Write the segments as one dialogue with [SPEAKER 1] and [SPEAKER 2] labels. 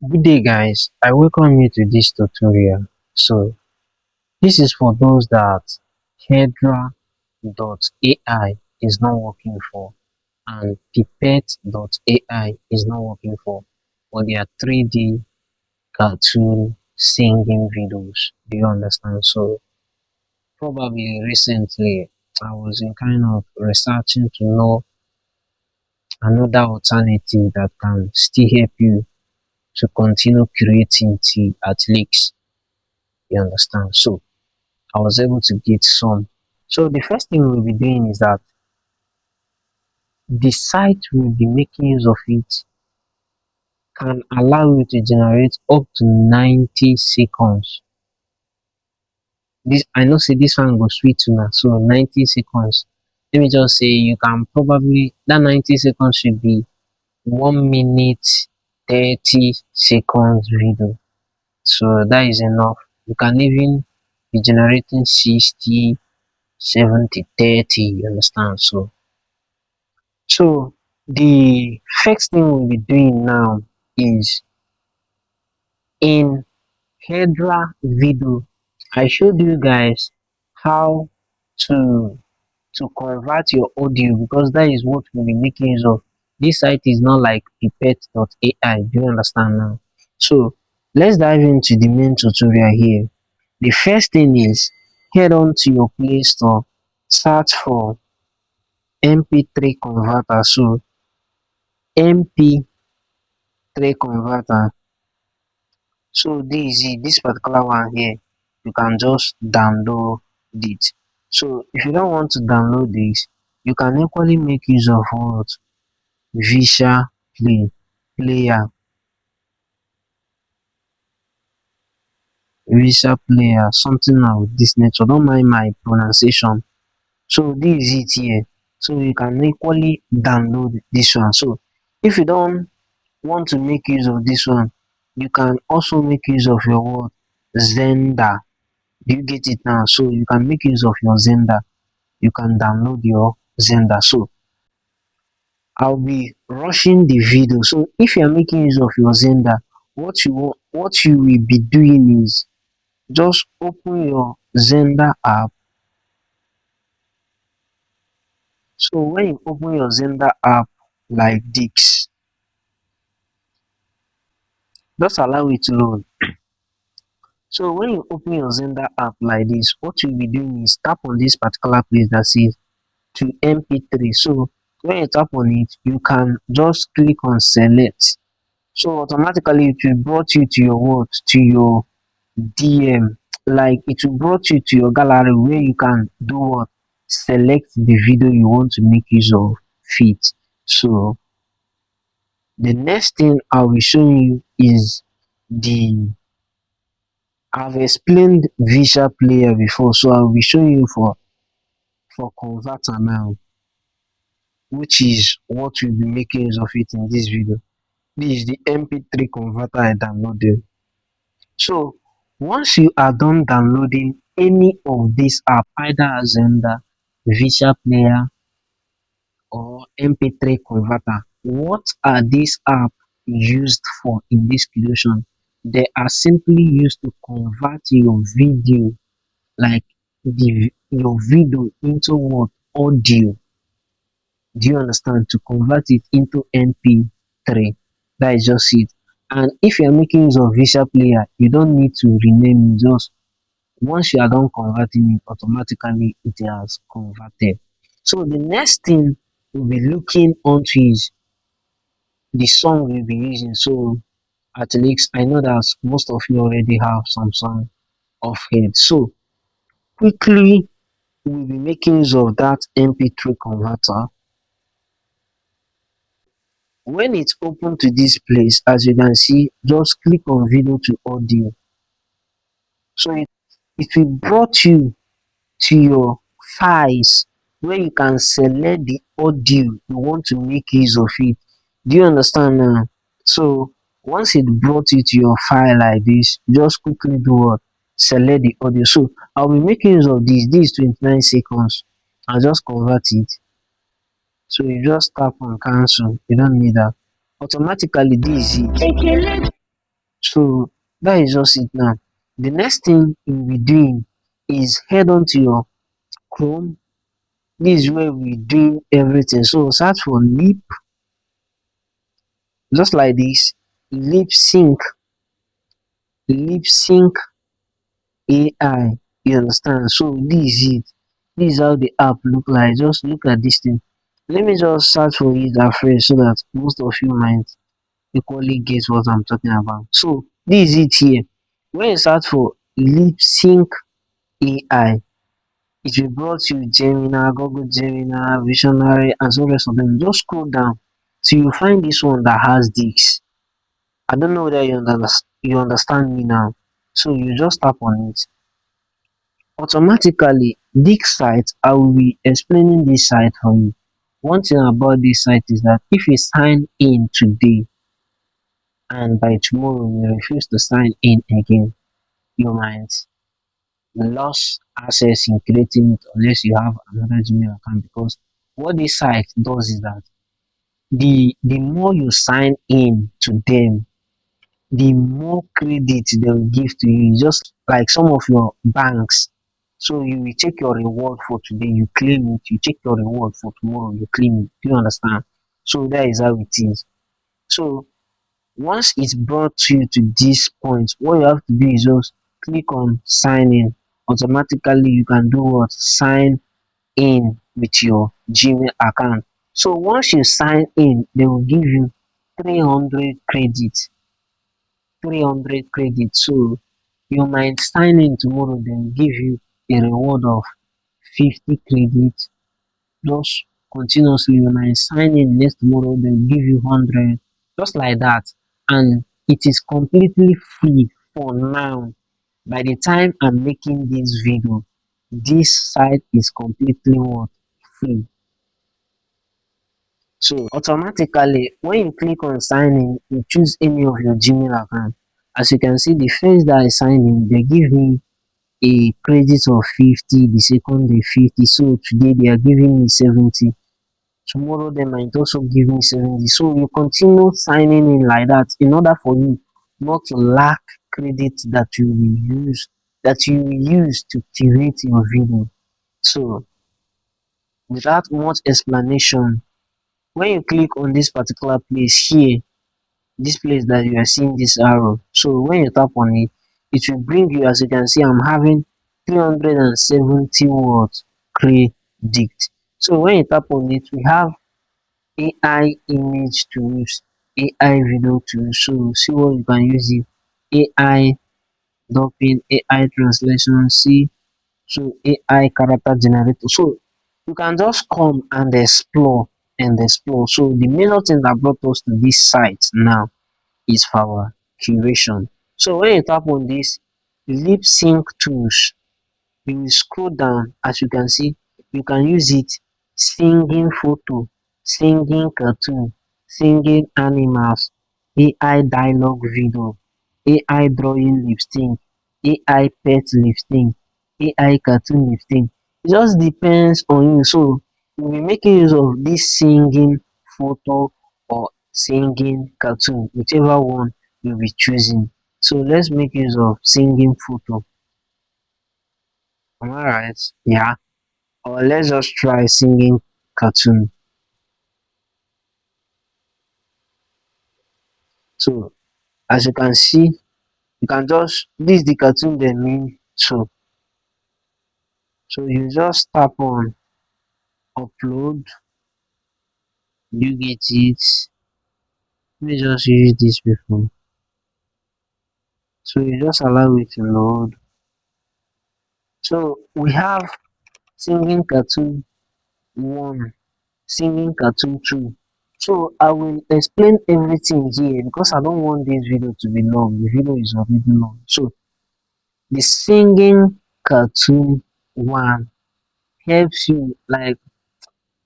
[SPEAKER 1] Good day guys, I welcome you to this tutorial. So this is for those that Hedra.ai is not working for and Pippit.ai is not working for they are 3D cartoon singing videos. Do you understand? So probably recently I was in kind of researching to know another alternative that can still help you to continue creativity at least. You understand? So I was able to get some. So the first thing we'll be doing is that the site we'll be making use of it can allow you to generate up to 90 seconds. This I know say this one go sweet now, so 90 seconds. Let me just say you can probably that 90 seconds should be 1 minute 30 seconds video. So that is enough. You can even be generating 60, 70, 30. You understand? So the first thing we'll be doing now is in Hedra video. I showed you guys how to convert your audio because that is what we'll be making use of. This site is not like Pippit.ai. Do you understand now? So let's dive into the main tutorial here. The first thing is head on to your Play Store, search for MP3 converter. So MP3 converter. So this particular one here, you can just download it. So if you don't want to download this, you can equally make use of what Visual Player, Visual Player, something of this nature. Don't mind my pronunciation. So this is it here. So you can equally download this one. So if you don't want to make use of this one, you can also make use of your word Zenda. Do you get it now? So you can make use of your Zenda. You can download your Zenda. So I'll be rushing the video. So if you're making use of your Zenda, what you will be doing is just open your Zenda app. So when you open your Zenda app like this, just allow it to load. So when you open your Zenda app like this, what you'll be doing is tap on this particular place that says to MP3. So when you tap on it, you can just click on select. So automatically it will brought you to your what? To your DM. Like it will brought you to your gallery where you can do what? Select the video you want to make use of fit. So the next thing I will show you is the I've explained Visual Player before, so I will be showing you for converter now, which is what we'll be making use of it in this video. This is the MP3 converter I downloaded. So once you are done downloading any of this app, either Zenda, Visual Player, or MP3 converter, what are these apps used for in this creation? They are simply used to convert your video, like your video into what? Audio. Do you understand? To convert it into MP3. That is just it. And if you are making use of Visual Player, you don't need to rename it. Just once you are done converting it, automatically it has converted. So the next thing we'll be looking onto is the song we'll be using. So at least I know that most of you already have some song off head. So quickly we'll be making use of that MP3 converter. When it's open to this place, as you can see, just click on video to audio. So it will brought you to your files where you can select the audio you want to make use of it. Do you understand now? So once it brought you to your file like this, just quickly do what? Select the audio. So I'll be making use of this. This is 29 seconds. I'll just convert it. So you just tap on cancel. You don't need that. Automatically this is it. So that is just it now. The next thing you'll be doing is head on to your Chrome. This is where we do everything. So search for just like this, lip sync, lip sync AI. You understand? So this is it. This is how the app look like. Just look at this thing. Let me just search for it afresh so that most of you might equally get what I'm talking about. So this is it here. When you search for lip sync AI, it will brought you Gemini, Google Gemini, Visionary, and so rest of them. Just scroll down till you find this one that has this. I don't know whether you understand me now. So you just tap on it. Automatically, this site, I will be explaining this site for you. One thing about this site is that if you sign in today and by tomorrow you refuse to sign in again, you might lose access in creating it unless you have another Gmail account, because what this site does is that the more you sign in to them, the more credit they will give to you. It's just like some of your banks. So you will take your reward for today, you claim it. You take your reward for tomorrow, you claim it. Do you understand? So that is how it is. So once it's brought you to this point, what you have to do is just click on sign in. Automatically, you can do what? Sign in with your Gmail account. So once you sign in, they will give you 300 credits. 300 credits. So you might sign in tomorrow, then give you a reward of 50 credits. Just continuously, you might sign in next tomorrow, then give you 100, just like that. And it is completely free for now. By the time I'm making this video, this site is completely what? Free. So automatically, when you click on sign in, you choose any of your Gmail account. As you can see, the first that I signed in, they give me a credit of 50, the second day 50. So today they are giving me 70. Tomorrow they might also give me 70. So you continue signing in like that in order for you not to lack credit that you will use to create your video. So without much explanation, when you click on this particular place here, this place that you are seeing this arrow, so when you tap on it, it will bring you, as you can see, I'm having 370 words credit. So when you tap on it, we have AI image tools, AI video tools. So see what you can use it. AI dubbing, AI translation, see, so AI character generator. So you can just come and explore and explore. So the major thing that brought us to this site now is for our curation. So when you tap on this lip sync tools, you will scroll down. As you can see, you can use it singing photo, singing cartoon, singing animals, AI dialogue video, AI drawing lip sync, AI pet lip sync, AI cartoon lip sync. It just depends on you. So you'll be making use of this singing photo or singing cartoon, whichever one you'll be choosing. So let's make use of singing photo. Am I right? Yeah. Or let's just try singing cartoon. So as you can see, you can just this is the cartoon they mean. So you just tap on upload, you get it. Let me just use this before. So you just allow it to load. So we have singing cartoon one, singing cartoon two. So I will explain everything here because I don't want this video to be long. The video is already long. So the singing cartoon one helps you, like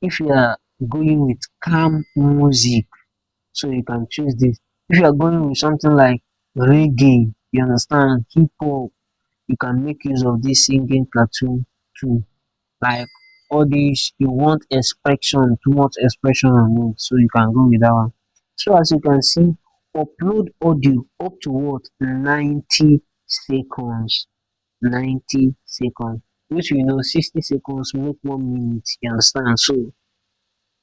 [SPEAKER 1] if you are going with calm music, so you can choose this. If you are going with something like reggae, you understand, hip hop, you can make use of this singing cartoon too. Like all these, you want expression, too much expression on it, so you can go with that one. So as you can see, upload audio up to what 90 seconds, 90 seconds, which we know 60 seconds make 1 minute, you understand. So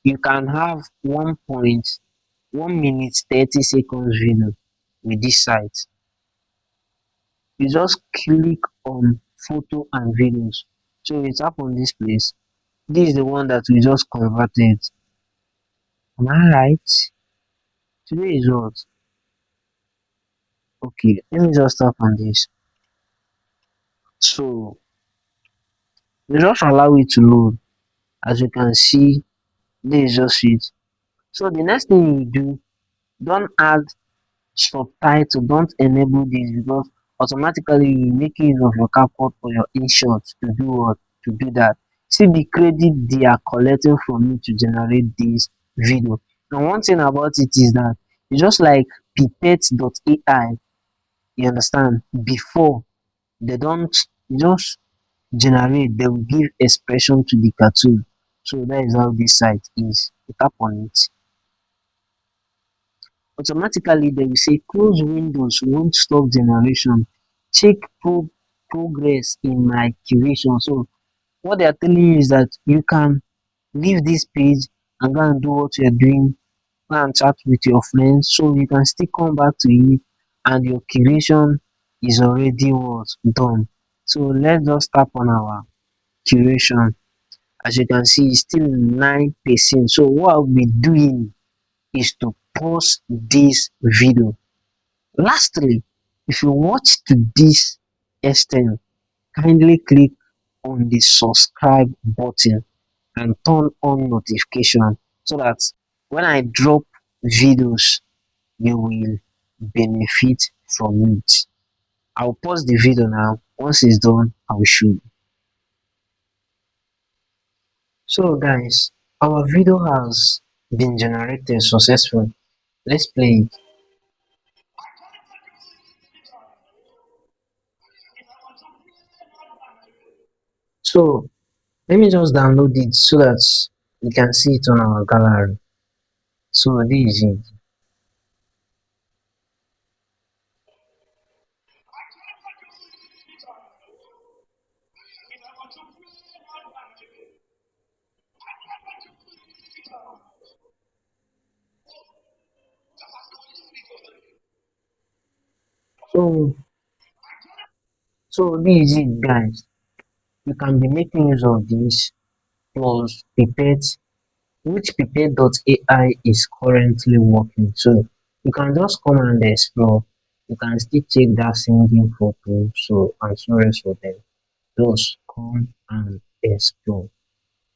[SPEAKER 1] you can have 1.1 minute 30 seconds video with this site. You just click on photo and videos. So you tap on this place. This is the one that we just converted. Am I right? Today is what? Okay, let me just tap on this. So you just allow it to load. As you can see, this is just it. So the next thing you do, don't add subtitle, don't enable this because automatically you make use of your CapCut for your InShot to do what? To do that. See the credit they are collecting from you to generate this video. And one thing about it is that it's just like Pippit.ai, you understand? Before they don't just generate, they will give expression to the cartoon. So that is how this site is. You tap on it. Automatically they will say close windows won't stop generation. Check progress in my curation. So what they are telling you is that you can leave this page and go and do what you are doing, go and chat with your friends, so you can still come back to it and your curation is already what done. So let's just tap on our curation. As you can see, it's still 9%. So what I'll be doing is to pause this video. Lastly, if you watch to this extent, kindly click on the subscribe button and turn on notification so that when I drop videos, you will benefit from it. I'll pause the video now. Once it's done, I will show you. So guys, our video has been generated successfully. Let's play it. So let me just download it so that you can see it on our gallery. So this is it. So this is it guys. You can be making use of this plus Pippet, which Pippit.ai is currently working. So you can just come and explore. You can still check that singing photo. So and so rest for them. Just come and explore.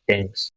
[SPEAKER 1] Thanks.